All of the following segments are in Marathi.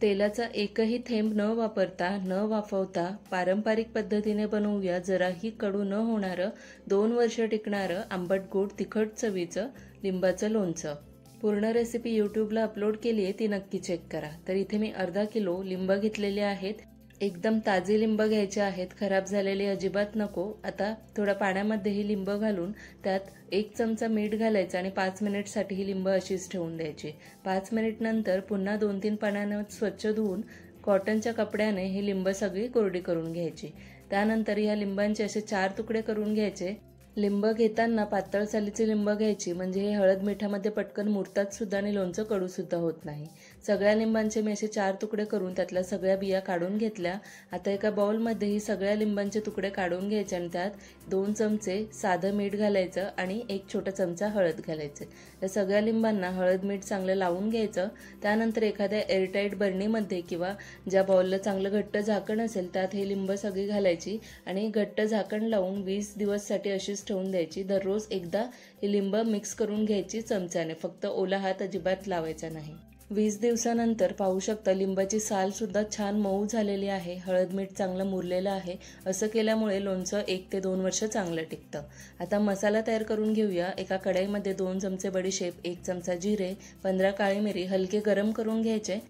तेलाचा एकही थेंब न वापरता न वाफवता पारंपरिक पद्धतीने बनवूया जराही कडू न होणारं 2 वर्ष टिकणारं आंबट गोड तिखट चवीचं लिंबाचं लोणचं। पूर्ण रेसिपी यूट्यूबला अपलोड केली आहे, ती नक्की चेक करा। तर इथे मी अर्धा किलो लिंब घेतलेले आहेत। एकदम ताजे लिंब घ्यायचे आहेत, खराब झालेले अजिबात नको। आता थोडा पाण्यामध्ये ही लिंब घालून त्यात 1 चमचा मीठ घालायचं आणि 5 मिनिटसाठी ही लिंब अशीच ठेवून द्यायची। 5 मिनिट नंतर पुन्हा 2-3 पाण्याने स्वच्छ धुवून कॉटनच्या कपड्याने ही लिंब सगळी कोरडी करून घ्यायची। त्यानंतर या लिंबांचे असे 4 तुकडे करून घ्यायचे। लिंब घेताना पातळ सालीची लिंब घ्यायची, म्हणजे हे हळद मिठामध्ये पटकन मुरतात सुद्धा आणि लोणचं कडू सुद्धा होत नाही। सगळ्या लिंबांचे मी असे 4 तुकडे करून त्यातल्या सगळ्या बिया काढून घेतल्या। आता एका बाउलमध्ये ही सगळ्या लिंबांचे तुकडे काढून घ्यायचे आणि त्यात 2 चमचे साधं मीठ घालायचं आणि 1 छोटा चमचा हळद घालायचे। या सगळ्या लिंबांना हळद मीठ चांगलं लावून घ्यायचं। त्यानंतर एखाद्या एअरटाईट बरणीमध्ये किंवा ज्या बाउलला चांगलं घट्ट झाकण असेल त्यात हे लिंब सगळी घालायची आणि घट्ट झाकण लावून 20 दिवससाठी अशीच ठेवून द्यायची। दररोज एकदा ही लिंब मिक्स करून घ्यायची चमच्याने, फक्त ओला हात अजिबात लावायचा नाही। 20 दिवसानंतर पाहू शकता लिंबाची साल सुद्धा छान मऊ झालेली आहे, हळद मीठ चांगलं मुरलेलं आहे। असं केल्यामुळे लोणचं 1 ते 2 वर्ष चांगलं टिकतं। आता मसाला तयार करून घेऊया। एका कढईमध्ये 2 चमचे बडीशेप, 1 चमचा जिरे, 15 काळी मिरी हलके गरम करून घ्यायचे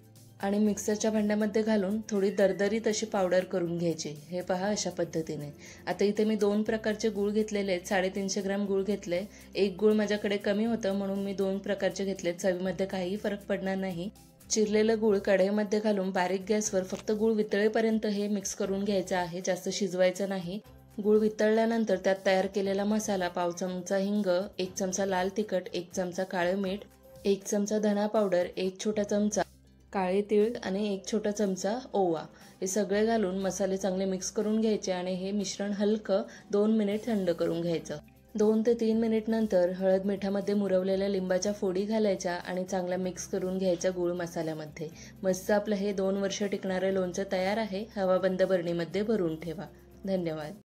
आणि मिक्सरच्या भांड्यामध्ये घालून थोडी दरदरीत अशी पावडर करून घ्यायची। हे पहा अशा पद्धतीने। आता इथे मी 2 प्रकारचे गूळ घेतलेले आहेत, 350 ग्रॅम गूळ घेतले। एक गूळ माझ्याकडे कमी होतं म्हणून मी 2 प्रकारचे घेतले। चवीमध्ये काहीही फरक पडणार नाही। चिरलेलं गूळ कढईमध्ये घालून बारीक गॅसवर फक्त गूळ वितळेपर्यंत हे मिक्स करून घ्यायचं आहे, जास्त शिजवायचं नाही। गूळ वितळल्यानंतर त्यात तयार केलेला मसाला, पाव चमचा हिंग, 1 चमचा लाल तिखट, 1 चमचा काळे मीठ, 1 चमचा धना पावडर, 1 छोटा चमचा काळे तीळ आणि 1 छोटा चमचा ओवा, हे सगळे घालून मसाले चांगले मिक्स करून घ्यायचे आणि हे मिश्रण हलकं 2 मिनिट थंड करून घ्यायचं। 2 ते 3 मिनिट नंतर हळद मिठामध्ये मुरवलेल्या लिंबाच्या फोडी घालायच्या आणि चांगला मिक्स करून घ्यायचा गूळ मसाल्यामध्ये। मस्त आपलं हे 2 वर्ष टिकणारे लोणचं तयार आहे। हवाबंद बरणीमध्ये भरून ठेवा। धन्यवाद।